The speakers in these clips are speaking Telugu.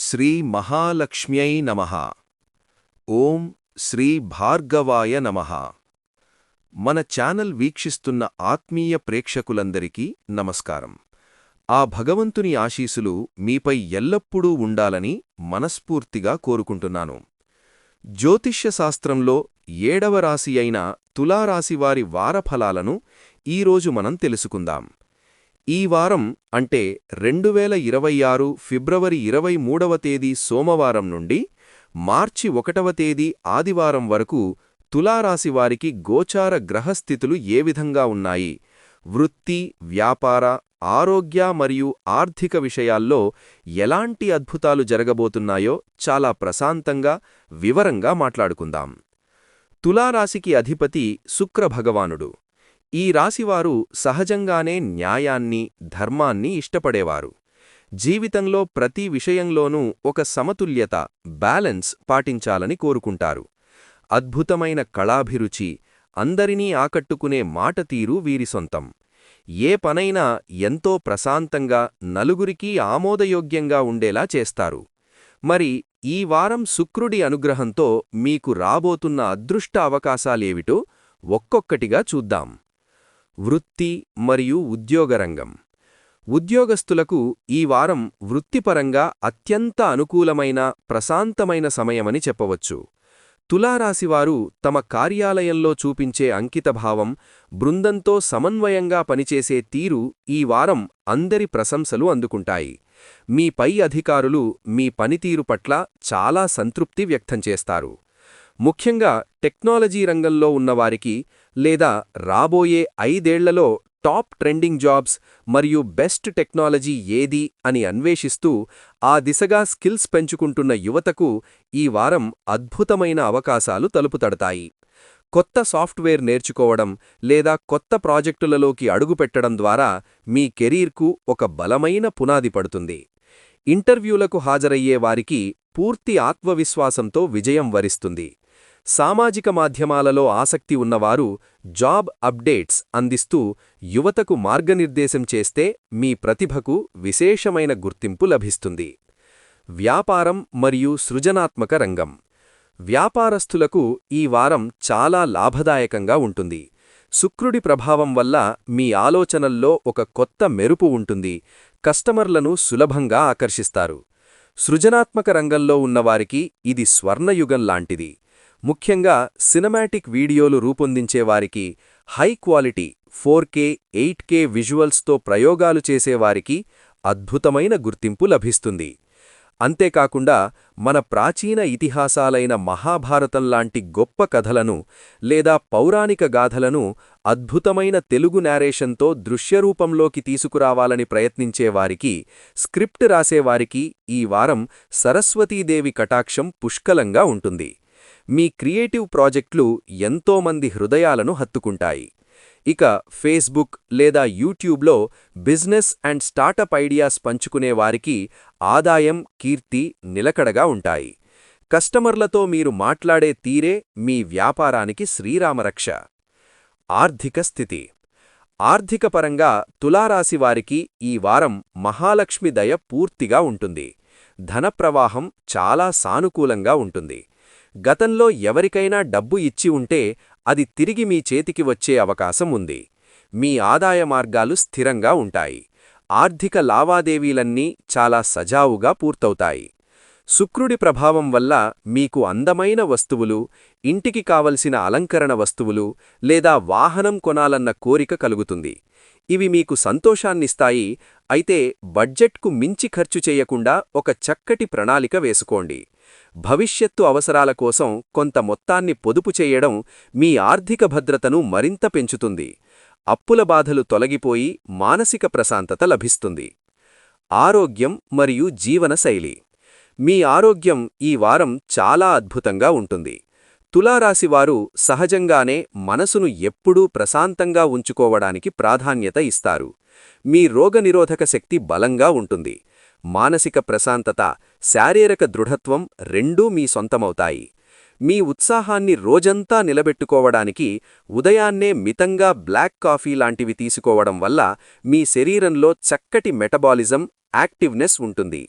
శ్రీ మహాలక్ష్మ్యై నమః. ఓం శ్రీ భార్గవాయ నమః. మన ఛానల్ వీక్షిస్తున్న ఆత్మీయ ప్రేక్షకులందరికీ నమస్కారం. ఆ భగవంతుని ఆశీసులు మీపై ఎల్లప్పుడూ ఉండాలని మనస్ఫూర్తిగా కోరుకుంటున్నాను. జ్యోతిష్య శాస్త్రంలో 7వ రాశి అయిన తులారాశివారి వారఫలాలను ఈరోజు మనం తెలుసుకుందాం. ఈ వారం అంటే 2026 ఫిబ్రవరి 23వ తేదీ సోమవారం నుండి మార్చి 1వ తేదీ ఆదివారం వరకు తులారాశివారికి గోచార గ్రహస్థితులు ఏ విధంగా ఉన్నాయి, వృత్తి, వ్యాపార, ఆరోగ్య మరియు ఆర్థిక విషయాల్లో ఎలాంటి అద్భుతాలు జరగబోతున్నాయో చాలా ప్రశాంతంగా, వివరంగా మాట్లాడుకుందాం. తులారాశికి అధిపతి శుక్ర భగవానుడు. ఈ రాశివారు సహజంగానే న్యాయాన్ని, ధర్మాన్ని ఇష్టపడేవారు. జీవితంలో ప్రతి విషయంలోనూ ఒక సమతుల్యత, బ్యాలెన్స్ పాటించాలని కోరుకుంటారు. అద్భుతమైన కళాభిరుచి, అందరినీ ఆకట్టుకునే మాటతీరు వీరి సొంతం. ఏ పనైనా ఎంతో ప్రశాంతంగా, నలుగురికి ఆమోదయోగ్యంగా ఉండేలా చేస్తారు. మరి ఈ వారం శుక్రుడి అనుగ్రహంతో మీకు రాబోతున్న అదృష్ట అవకాశాలేవిటో ఒక్కొక్కటిగా చూద్దాం. వృత్తి మరియు ఉద్యోగరంగం. ఉద్యోగస్తులకు ఈ వారం వృత్తిపరంగా అత్యంత అనుకూలమైన, ప్రశాంతమైన సమయమని చెప్పవచ్చు. తులారాశివారు తమ కార్యాలయంలో చూపించే అంకితభావం, బృందంతో సమన్వయంగా పనిచేసే తీరు ఈ వారం అందరి ప్రశంసలు అందుకుంటాయి. మీ పై అధికారులు మీ పనితీరు పట్ల చాలా సంతృప్తి వ్యక్తం చేస్తారు. ముఖ్యంగా టెక్నాలజీ రంగంలో ఉన్నవారికి లేదా రాబోయే 5 ఏళ్లలో టాప్ ట్రెండింగ్ జాబ్స్ మరియు బెస్ట్ టెక్నాలజీ ఏది అని అన్వేషిస్తూ ఆ దిశగా స్కిల్స్ పెంచుకుంటున్న యువతకు ఈ వారం అద్భుతమైన అవకాశాలు తలుపు తడతాయి. కొత్త సాఫ్ట్వేర్ నేర్చుకోవడం లేదా కొత్త ప్రాజెక్టులలోకి అడుగుపెట్టడం ద్వారా మీ కెరీర్కు ఒక బలమైన పునాది పడుతుంది. ఇంటర్వ్యూలకు హాజరయ్యే వారికి పూర్తి ఆత్మవిశ్వాసంతో విజయం వరిస్తుంది. సామాజిక మాధ్యమాలలో ఆసక్తి ఉన్నవారు జాబ్ అప్డేట్స్ అందిస్తూ యువతకు మార్గనిర్దేశం చేస్తే మీ ప్రతిభకు విశేషమైన గుర్తింపు లభిస్తుంది. వ్యాపారం మరియు సృజనాత్మక రంగం. వ్యాపారస్తులకు ఈ వారం చాలా లాభదాయకంగా ఉంటుంది. శుక్రుడి ప్రభావం వల్ల మీ ఆలోచనల్లో ఒక కొత్త మెరుపు ఉంటుంది. కస్టమర్లను సులభంగా ఆకర్షిస్తారు. సృజనాత్మక రంగంలో ఉన్నవారికి ఇది స్వర్ణయుగం లాంటిది. ముఖ్యంగా సినిమాటిక్ వీడియోలు రూపొందించేవారికి, హై క్వాలిటీ 4K, 8K విజువల్స్తో ప్రయోగాలు చేసేవారికి అద్భుతమైన గుర్తింపు లభిస్తుంది. అంతేకాకుండా మన ప్రాచీన ఇతిహాసాలైన మహాభారతం లాంటి గొప్ప కథలను లేదా పౌరాణిక గాథలను అద్భుతమైన తెలుగు నేరేషన్తో దృశ్యరూపంలోకి తీసుకురావాలని ప్రయత్నించేవారికి, స్క్రిప్ట్ రాసేవారికి ఈ వారం సరస్వతీదేవి కటాక్షం పుష్కలంగా ఉంటుంది. మీ క్రియేటివ్ ప్రాజెక్టులు ఎంతోమంది హృదయాలను హత్తుకుంటాయి. ఇక ఫేస్బుక్ లేదా యూట్యూబ్లో బిజినెస్ అండ్ స్టార్టప్ ఐడియాస్ పంచుకునే వారికి ఆదాయం, కీర్తి నిలకడగా ఉంటాయి. కస్టమర్లతో మీరు మాట్లాడే తీరే మీ వ్యాపారానికి శ్రీరామరక్ష. ఆర్థిక స్థితి. ఆర్థికపరంగా తులారాశివారికి ఈ వారం మహాలక్ష్మి దయ పూర్తిగా ఉంటుంది. ధనప్రవాహం చాలా సానుకూలంగా ఉంటుంది. గతంలో ఎవరికైనా డబ్బు ఇచ్చి ఉంటే అది తిరిగి మీ చేతికి వచ్చే అవకాశం ఉంది. మీ ఆదాయ మార్గాలు స్థిరంగా ఉంటాయి. ఆర్థిక లావాదేవీలన్నీ చాలా సజావుగా పూర్తవుతాయి. శుక్రుడి ప్రభావం వల్ల మీకు అందమైన వస్తువులు, ఇంటికి కావలసిన అలంకరణ వస్తువులు లేదా వాహనం కొనాలన్న కోరిక కలుగుతుంది. ఇవి మీకు సంతోషాన్నిస్తాయి. అయితే బడ్జెట్కు మించి ఖర్చు చేయకుండా ఒక చక్కటి ప్రణాళిక వేసుకోండి. భవిష్యత్తు అవసరాల కోసం కొంత మొత్తాన్ని పొదుపు చేయడం మీ ఆర్థిక భద్రతను మరింత పెంచుతుంది. అప్పుల బాధలు తొలగిపోయి మానసిక ప్రశాంతత లభిస్తుంది. ఆరోగ్యం మరియు జీవనశైలి. మీ ఆరోగ్యం ఈ వారం చాలా అద్భుతంగా ఉంటుంది. తులారాశివారు సహజంగానే మనసును ఎప్పుడూ ప్రశాంతంగా ఉంచుకోవడానికి ప్రాధాన్యత ఇస్తారు. మీ రోగనిరోధక శక్తి బలంగా ఉంటుంది. మానసిక ప్రశాంతత, శారీరక దృఢత్వం రెండూ మీ సొంతమవుతాయి. మీ ఉత్సాహాన్ని రోజంతా నిలబెట్టుకోవడానికి ఉదయాన్నే మితంగా బ్లాక్ కాఫీ లాంటివి తీసుకోవడం వల్ల మీ శరీరంలో చక్కటి మెటబాలిజం, యాక్టివ్నెస్ ఉంటుంది.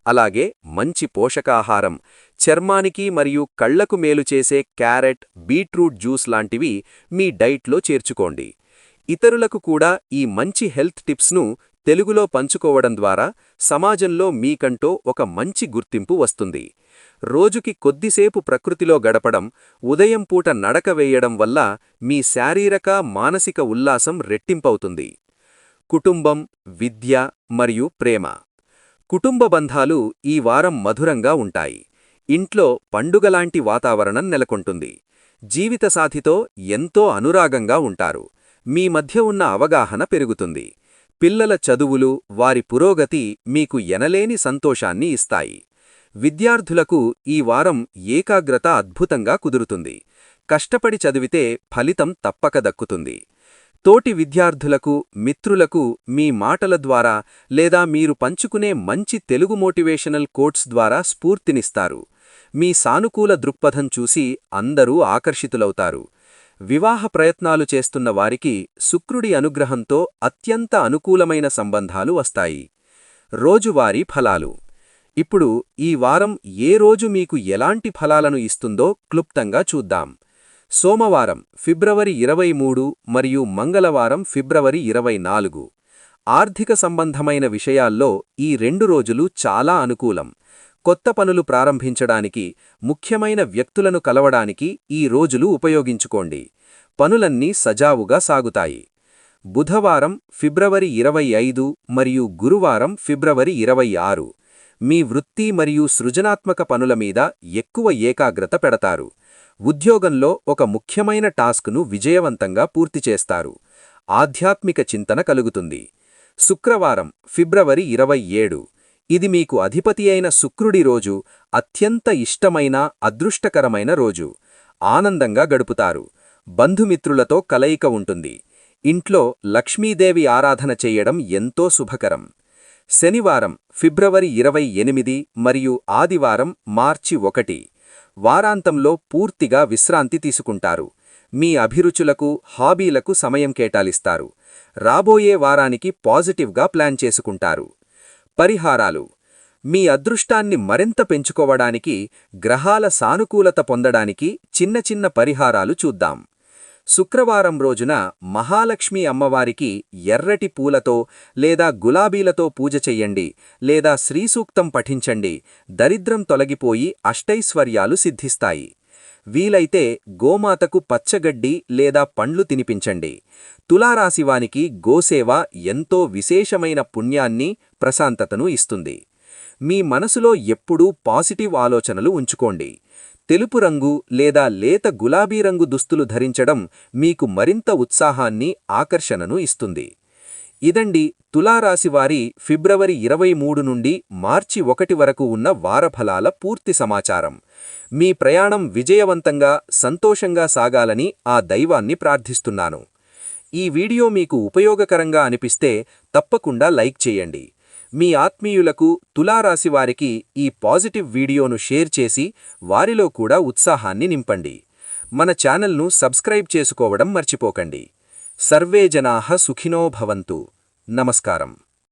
అలాగే మంచి పోషకాహారం, చర్మానికి మరియు కళ్లకు మేలు చేసే క్యారెట్, బీట్రూట్ జ్యూస్ లాంటివి మీ డైట్లో చేర్చుకోండి. ఇతరులకు కూడా ఈ మంచి హెల్త్ టిప్స్ను తెలుగులో పంచుకోవడం ద్వారా సమాజంలో మీకంటూ ఒక మంచి గుర్తింపు వస్తుంది. రోజుకి కొద్దిసేపు ప్రకృతిలో గడపడం, ఉదయం పూట నడక వేయడం వల్ల మీ శారీరక, మానసిక ఉల్లాసం రెట్టింపవుతుంది. కుటుంబం, విద్య మరియు ప్రేమ. కుటుంబ బంధాలు ఈ వారం మధురంగా ఉంటాయి. ఇంట్లో పండుగలాంటి వాతావరణం నెలకొంటుంది. జీవితసాథితో ఎంతో అనురాగంగా ఉంటారు. మీ మధ్య ఉన్న అవగాహన పెరుగుతుంది. పిల్లల చదువులు, వారి పురోగతి మీకు ఎనలేని సంతోషాన్ని ఇస్తాయి. విద్యార్థులకు ఈ వారం ఏకాగ్రత అద్భుతంగా కుదురుతుంది. కష్టపడి చదివితే ఫలితం తప్పక దక్కుతుంది. తోటి విద్యార్థులకు, మిత్రులకు మీ మాటల ద్వారా లేదా మీరు పంచుకునే మంచి తెలుగు మోటివేషనల్ కోట్స్ ద్వారా స్ఫూర్తినిస్తారు. మీ సానుకూల దృక్పథం చూసి అందరూ ఆకర్షితులవుతారు. వివాహ ప్రయత్నాలు చేస్తున్న వారికి శుక్రుడి అనుగ్రహంతో అత్యంత అనుకూలమైన సంబంధాలు వస్తాయి. రోజువారీ ఫలాలు. ఇప్పుడు ఈ వారం ఏ రోజు మీకు ఎలాంటి ఫలాలను ఇస్తుందో క్లుప్తంగా చూద్దాం. సోమవారం ఫిబ్రవరి 23 మరియు మంగళవారం ఫిబ్రవరి 24. ఆర్థిక సంబంధమైన విషయాల్లో ఈ 2 రోజులు చాలా అనుకూలం. కొత్త పనులు ప్రారంభించడానికి, ముఖ్యమైన వ్యక్తులను కలవడానికి ఈ రోజులు ఉపయోగించుకోండి. పనులన్నీ సజావుగా సాగుతాయి. బుధవారం ఫిబ్రవరి 25 మరియు గురువారం ఫిబ్రవరి 26. మీ వృత్తి మరియు సృజనాత్మక పనుల మీద ఎక్కువ ఏకాగ్రత పెడతారు. ఉద్యోగంలో ఒక ముఖ్యమైన టాస్క్ను విజయవంతంగా పూర్తి చేస్తారు. ఆధ్యాత్మిక చింతన కలుగుతుంది. శుక్రవారం ఫిబ్రవరి 27. ఇది మీకు అధిపతి అయిన శుక్రుడి రోజు. అత్యంత ఇష్టమైన, అదృష్టకరమైన రోజు. ఆనందంగా గడుపుతారు. బంధుమిత్రులతో కలయిక ఉంటుంది. ఇంట్లో లక్ష్మీదేవి ఆరాధన చెయ్యడం ఎంతో శుభకరం. శనివారం ఫిబ్రవరి 28 మరియు ఆదివారం మార్చి 1. వారాంతంలో పూర్తిగా విశ్రాంతి తీసుకుంటారు. మీ అభిరుచులకు, హాబీలకు సమయం కేటాయిస్తారు. రాబోయే వారానికి పాజిటివ్గా ప్లాన్ చేసుకుంటారు. పరిహారాలు. మీ అదృష్టాన్ని మరింత పెంచుకోవడానికి, గ్రహాల సానుకూలత పొందడానికి చిన్న చిన్న పరిహారాలు చూద్దాం. శుక్రవారం రోజున మహాలక్ష్మీ అమ్మవారికి ఎర్రటి పూలతో లేదా గులాబీలతో పూజ చెయ్యండి, లేదా శ్రీసూక్తం పఠించండి. దరిద్రం తొలగిపోయి అష్టైశ్వర్యాలు సిద్ధిస్తాయి. వీలైతే గోమాతకు పచ్చగడ్డి లేదా పండ్లు తినిపించండి. తులారాశివానికి గోసేవ ఎంతో విశేషమైన పుణ్యాన్ని, ప్రశాంతతను ఇస్తుంది. మీ మనసులో ఎప్పుడూ పాజిటివ్ ఆలోచనలు ఉంచుకోండి. తెలుపు రంగు లేదా లేత గులాబీ రంగు దుస్తులు ధరించడం మీకు మరింత ఉత్సాహాన్ని, ఆకర్షణను ఇస్తుంది. ఇదండి తులారాశివారి ఫిబ్రవరి 23 నుండి మార్చి 1 వరకు ఉన్న వారఫలాల పూర్తి సమాచారం. మీ ప్రయాణం విజయవంతంగా, సంతోషంగా సాగాలని ఆ దైవాన్ని ప్రార్థిస్తున్నాను. ఈ వీడియో మీకు ఉపయోగకరంగా అనిపిస్తే తప్పకుండా లైక్ చేయండి. మీ ఆత్మీయులకు, తులారాశివారికి ఈ పాజిటివ్ వీడియోను షేర్ చేసి వారిలో కూడా ఉత్సాహాన్ని నింపండి. మన ఛానల్ను సబ్స్క్రైబ్ చేసుకోవడం మర్చిపోకండి. సర్వే జనాః సుఖినో భవంతు. నమస్కారం.